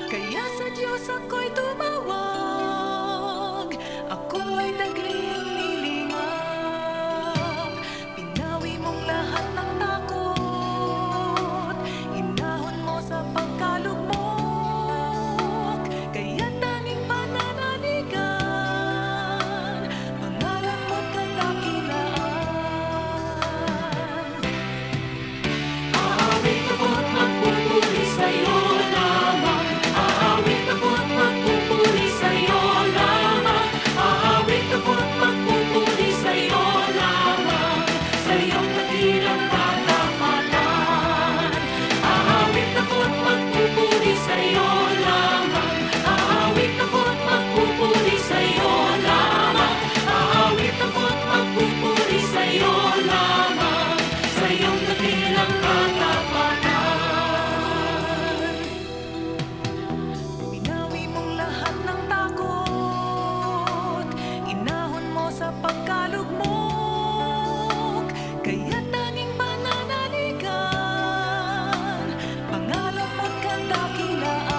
Kaya sa Diyos ako'y tumawag, ako'y taglayang nilingap. Pinawi mong lahat ng takot, hinahon mo sa pagkalugmok. Kaya tanging pananaligan, pangalan mo't kadakilaan. Aawit ako't magpupuri sa'yo lamang. Aawit ako't magpupuri sa'yo lamang. Aawit ako't magpupuri sa'yo lamang. Sa iyong dakilang katapatan. Aawit ako't magpupuri sa'yo lamang. Aawit ako't magpupuri sa'yo lamang. Aawit ako't magpupuri sa'yo lamang. Sa iyong dakilang katapatan. Binawi mong lahat ng takot, inahon mo sa pagkalugmok. Kaya tanging pananaligan, pangalan mo't kadakilaan.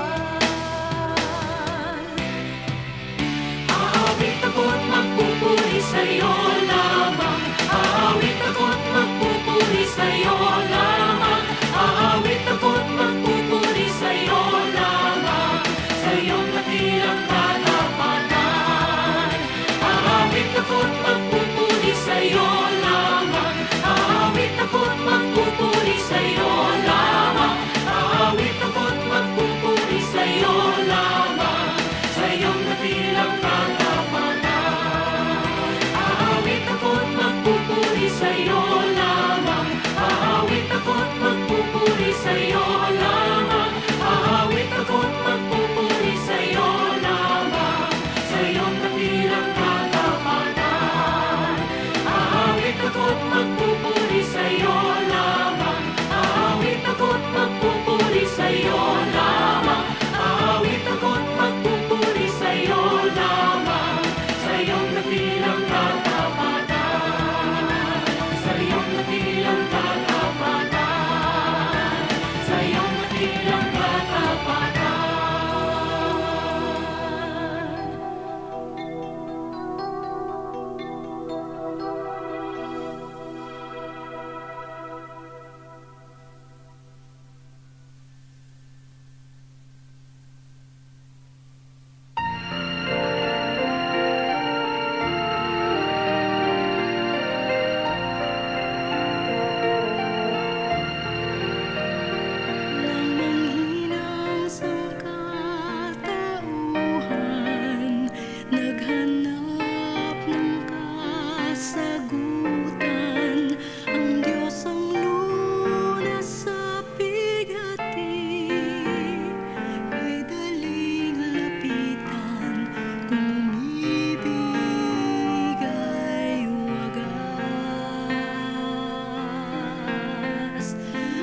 Aawit ako't magpupuri sa'yo lamang. Aawit ako't magpupuri sa'yo lamang. Aawit ako't magpupuri sa'yo lamang. Sa iyong dakilang katapatan. Aawit ako't magpupuri sa'yo lamang. Aawit ako't magpupuri sa'yo lamang. Aawit ako't magpupuri sa'yo lamang. Sa iyong dakilang katapatan. Aawit ako't magpupuri sa'yo lamang. Aawit ako't magpupuri sa'yo lamang. Aawit ako't magpupuri sa'yo lamang. Sa iyong dakilang katapatan. Aawit ako't magpupuri sa'yo lamang. Aawit ako't magpupuri sa'yo lamang. Aawit ako't magpupuri sa'yo lamang. Sa iyong dakilang katapatan. Sa iyong dakilang katapatan. Sa iyong dakilang katapatan. Nang manghinang sangkatauhan, naghanap ng kasagutan. Ang Diyos ang lunas sa bighati, kay daling lapitan. Kung umibig ay wagas.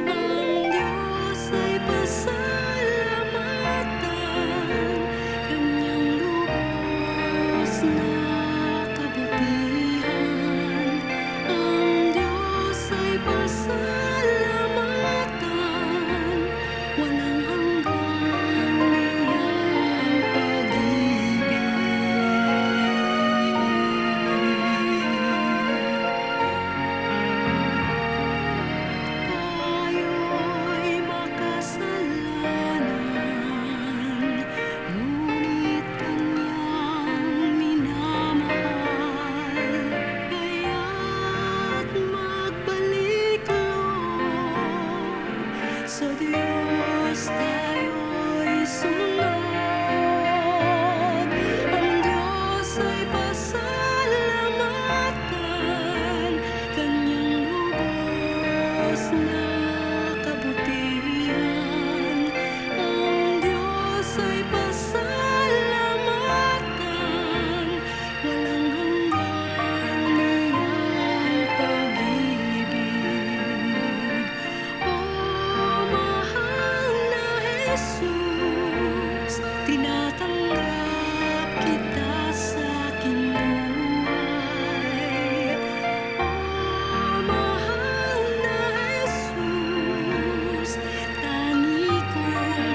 Ang Diyos ay pasalamatan, Kanyang lubos na kabutihan. Ang Diyos ay pasalamatan, walang hanggan niyang pag-ibig. Tayo'y makasalanan, ngunit Kanyang minamahal. Kaya't magbalik loob, sa Diyos tayo'y sumunod. Ang Diyos ay pasalamatan, Kanyang lubos na kabutihan. Ang Diyos ay pasalamatan, walang hanggan niyang pag-ibig. O mahal na Jesus, tinatanggap kita sa aking buhay. O mahal na Jesus, tangi kong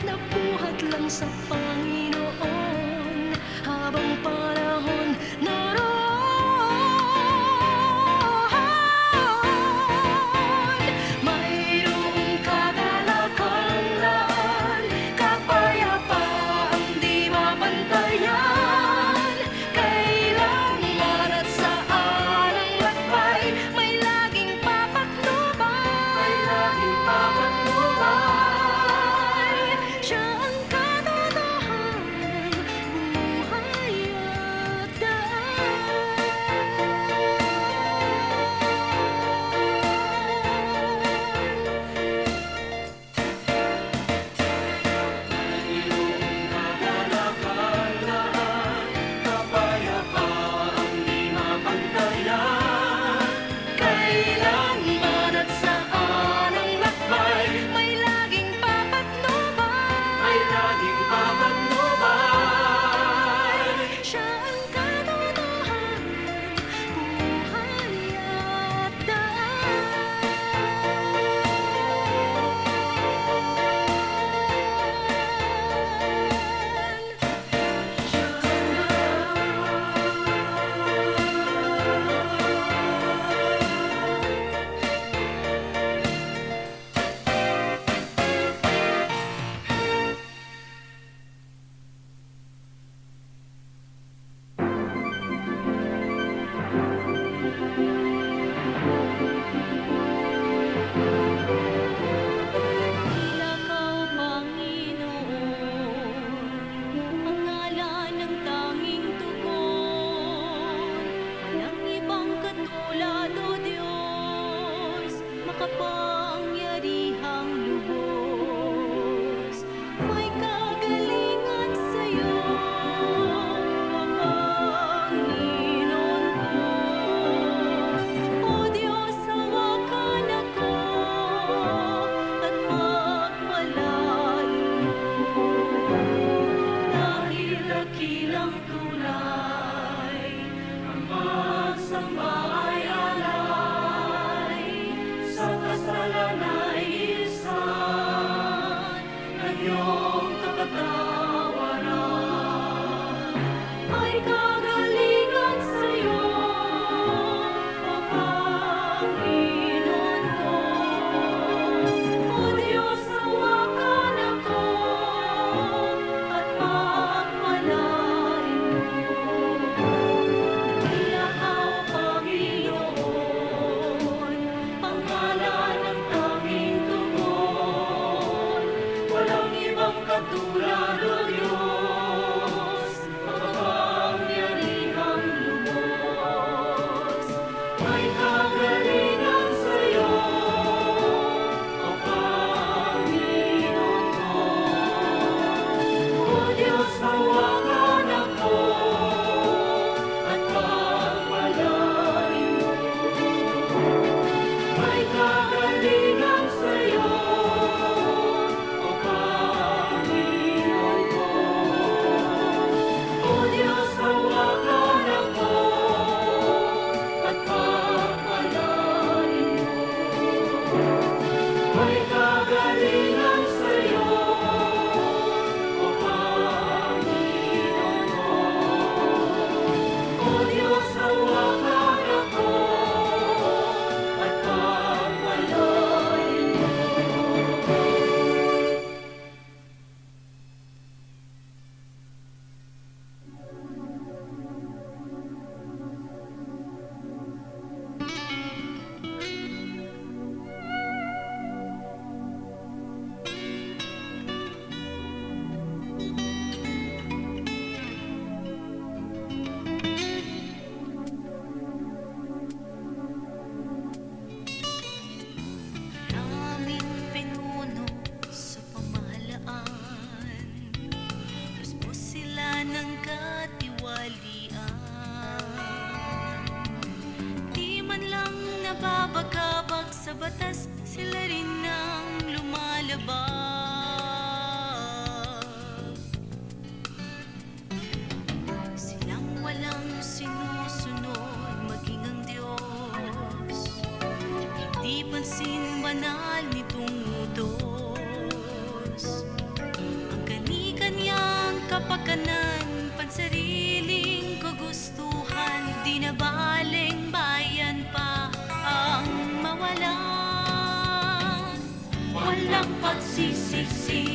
nabuhat lang sa Panginoon habang panahon naroon. Mayroong kagalakan, kapayapaang di mapantayan. Kailanman at saan ang lakbay, may laging papatnubay. May laging papatnubay. Siya ang katotohanan, buhay at daan. Kailanman at saan ang lakbay, may laging papatnubay. May laging papatnubay. Siya ang katotohanan, buhay at Ilakaw, Panginoon, ang ngalan ng tanging tugon. Walang ibang katulad, O Diyos, makapangyarihang lubos. May kagalingan sa'yo, O Panginoon ko. O Diyos, hawakan ako at pagpalain mo. Dahil dakilang tulay, ang magsamba ay alay. Sa kasalanay isan ng iyong kapatawaran. May kagalingan sa'yo, O Panginoon ko. O Diyos, hawakan ako at pagpalain mo. Ilakaw, Panginoon, pangalan ng tanging tugon. Walang ibang katulad, O Diyos, makapangyarihang lubos. May kagalingan sa'yo, O Panginoon ko. O Diyos, hawakan ako at pagpalain mo. May kagalingan sa'yo, O Panginoon ko. O Diyos, hawakan ako at pagpalain mo. May kagalingan sa'yo, O Panginoon ko. O Diyos, hawakan ako at pagpalain mo. Aming pinuno sa pamahalaan, Diyos sila ng katiwalian. Di man lang nababagabag sa batas, sila rin ang lumalabag. Silang walang sinusunod, maging ang Diyos. Di pansin banal nitong utos. kapakanan, pansariling kagustuhan, di na baling bayan pa ang mawalan. Walang pagsisisi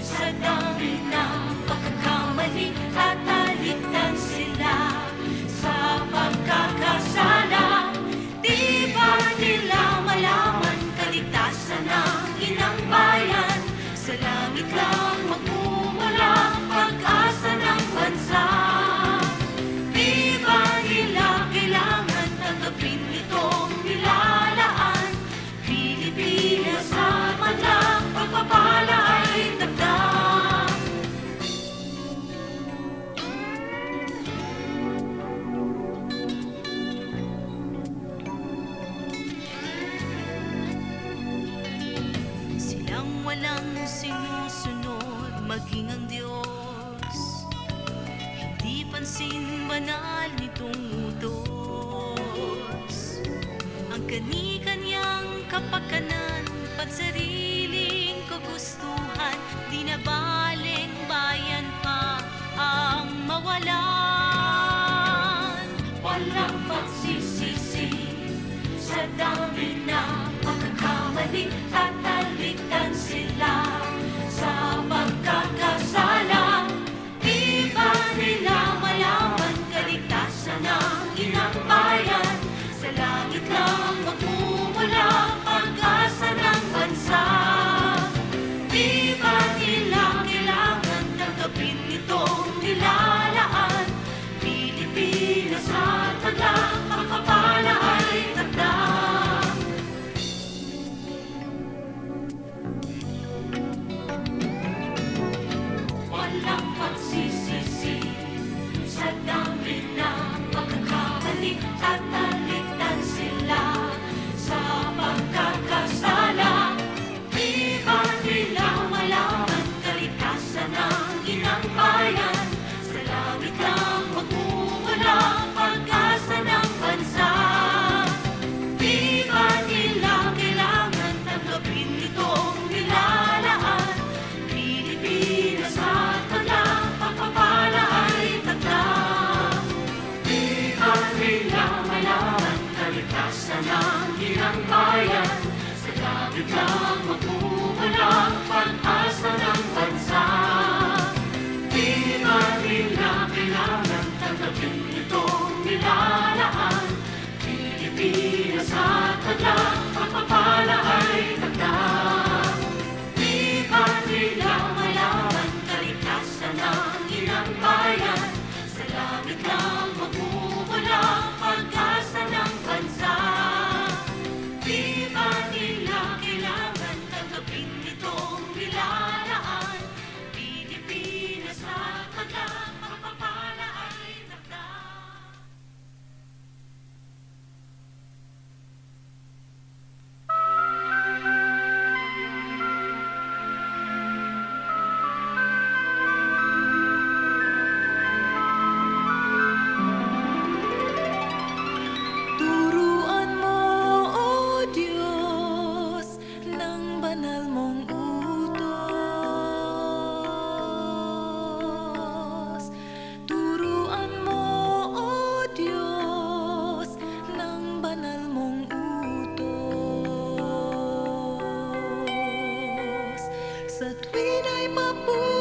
sa dami ng pagkakamali, tatalikdan sila sa pagkakasala. Di ba nila malaman kaligtasan ng inang bayan? Sa langit lang magmumula pag-asa ng bansa. Di ba nila kailangan tanggapin itong nilalaan? Pilipinas sa madlang pagpapala ay dagdag. Silang walang sinusunod, maging ang Diyos. Hindi pansin banal nitong utos. Ang kani-kanyang kapakanan, pansariling kagustuhan, di na baling bayan pa ang mawalan. Walang pagsisisi sa dami ng pagkakamali, tatalikdan sila sa pagkakasala. Di ba nila malaman kaligtasan ng inang bayan? Sa langit lang magmumula pag-asa ng bansa. Di ba nila kailangan tanggapin itong nilalaan? Pilipinas at madlang pagpapala ay dagdag. Walang pagsisisi sa dami ng pagkakamali, tatalikdan sila sa pagkakasala. Di ba nila malaman kaligtasan ng inang bayan? Sa langit lang magmumula pag-asa ng bansa. Di ba nila kailangan tanggapin itong nilalaan? Pilipinas at madlang pagpapala ay dagdag. Di ba nila malaman kaligtasan ng inang bayan? Sa langit lang magmumula pag-asa ng bansa. Di ba nila kailangan tanggapin itong nilalaan? Pilipinas at madlang pagpapala ay dagdag. Di ba nila malaman kaligtasan ng inang bayan? Sa langit lang magmumula pag-asa ng bansa. Di ba nila kailangan tanggapin itong nilalaan? Pilipinas at madlang pagpapala ay dagdag. Turuan mo, O Diyos, ng banal mong utos. Turuan mo, O Diyos, ng banal mong utos. Sa tuwin ay mapupunta